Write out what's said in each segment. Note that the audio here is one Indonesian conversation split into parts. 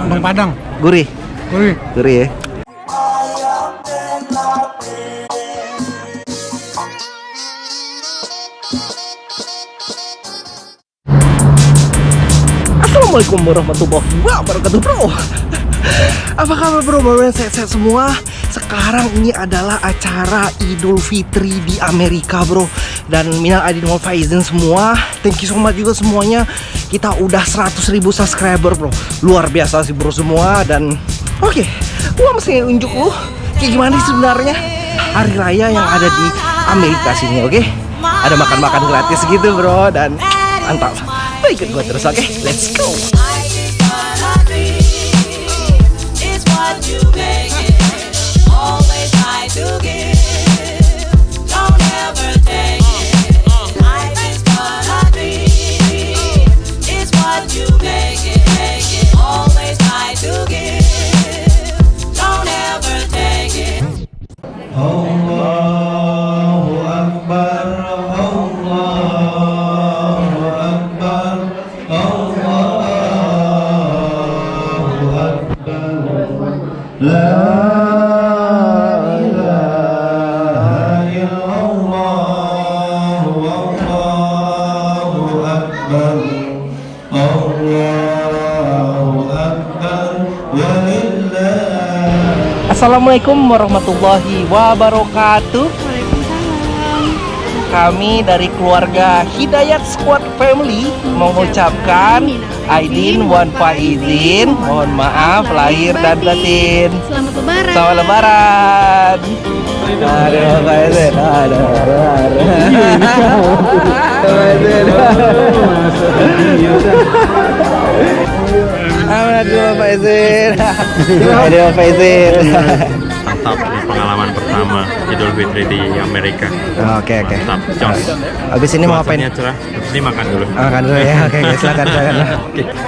Lontong Padang. Gurih. Gurih. Gurih ya. Assalamualaikum warahmatullahi wabarakatuh, bro. Apa kabar, bro? Bagaimana, sehat-sehat semua? Sekarang ini adalah acara Idul Fitri di Amerika, bro. Dan minal aidin wal faizin semua. Thank you so much juga semuanya. Kita udah 100.000 subscriber, bro. Luar biasa sih, bro, semua. Dan oke, gua mesti unjuk lu kayak gimana sih sebenarnya hari raya yang ada di Amerika sini, oke? Ada makan-makan gratis gitu, bro. Dan mantap. Baik, ikut gue terus, oke? Let's go. Assalamualaikum warahmatullahi wabarakatuh. Kami dari keluarga Hidayat Squad Family mengucapkan Aidin wan faizin, mohon maaf lahir dan batin. Selamat Lebaran. Selamat Lebaran. Aduh, faizin. Aduh, faizin. Aduh, faizin. Mantap, ini pengalaman pertama Idul Fitri di Amerika. Oke. Mantap, Jos. Habis ini mau ngapain? Cuacanya cerah, habis ini makan dulu. Makan dulu ya. Oke, silakan.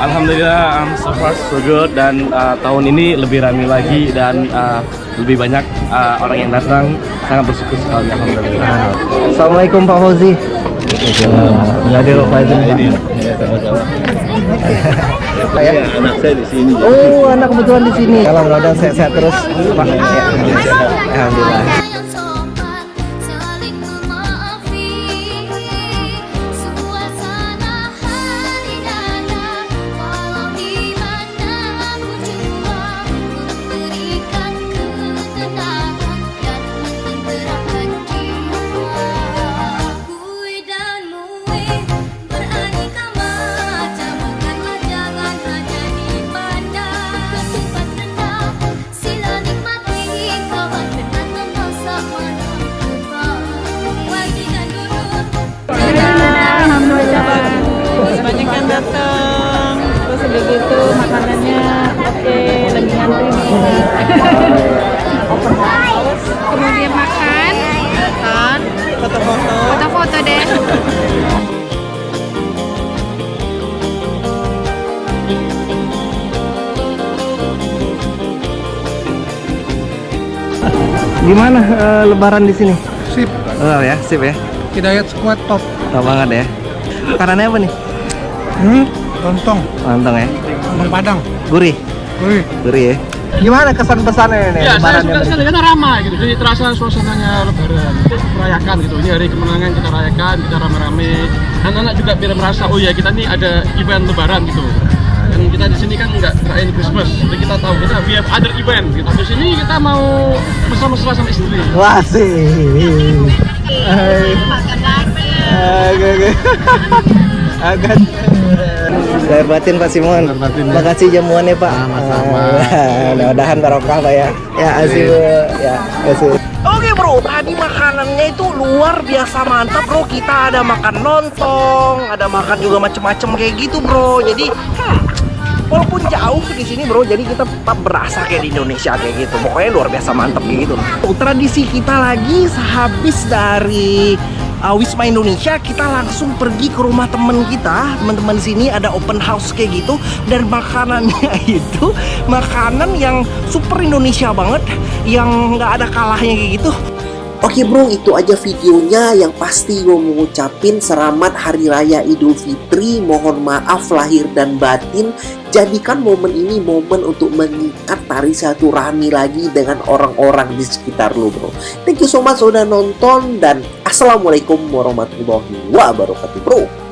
Alhamdulillah, so far so good. Dan tahun ini lebih ramai lagi dan lebih banyak orang yang datang. Sangat bersyukur sekali, alhamdulillah. Assalamualaikum Pak Fauzi. Hadir Pak Faizin. Pak ya? Anak saya di sini. Oh, anak kebetulan di sini. Kalau mudah-mudahan sehat-sehat terus, Pak. Ya, alhamdulillah. Banyak yang datang, terus udah gitu makanannya oke, lagi ngantri nih. Open house, kemudian makan, foto-foto deh. Gimana Lebaran di sini? Sip. Oh ya, sip ya. Hidayat Squad top. Top banget ya. Makanannya apa nih? Lontong. Lontong ya. Lontong Padang. Gurih. Gurih. Gurih ya. Gimana kesan pesannya nih? Ya, saya Lebarannya suka sekali karena ramai gitu. Jadi terasa suasananya Lebaran. Kita merayakan gitu. Ini hari kemenangan kita rayakan, kita rame-rame. Anak-anak juga biar merasa oh ya kita nih ada event Lebaran gitu. Dan kita di sini kan nggak rayain Christmas. Jadi kita tahu kita we have other event. Gitu. Di sini kita mau mesra-mesra sama istri. Wah sih. Oke. Agak. Lahir batin Pak Simon. Makasih jamuannya Pak. Sama-sama. Mudah-mudahan barokah Pak ya. Ya asih Bu. Ya asih. Oke bro, tadi makanannya itu luar biasa mantap bro. Kita ada makan lontong, ada makan juga macem-macem kayak gitu bro. Jadi walaupun jauh di sini bro, jadi kita tetap berasa kayak di Indonesia kayak gitu. Pokoknya luar biasa mantap kayak gitu. Tradisi kita lagi sehabis dari Wisma Indonesia, kita langsung pergi ke rumah temen kita. Teman-teman sini ada open house kayak gitu. Dan makanannya itu makanan yang super Indonesia banget, yang nggak ada kalahnya kayak gitu. Oke bro, itu aja videonya. Yang pasti gue mau ngucapin selamat Hari Raya Idul Fitri. Mohon maaf lahir dan batin. Jadikan momen ini momen untuk mengikat tali silaturahmi lagi dengan orang-orang di sekitar lo bro. Thank you so much udah nonton dan assalamualaikum warahmatullahi wabarakatuh bro.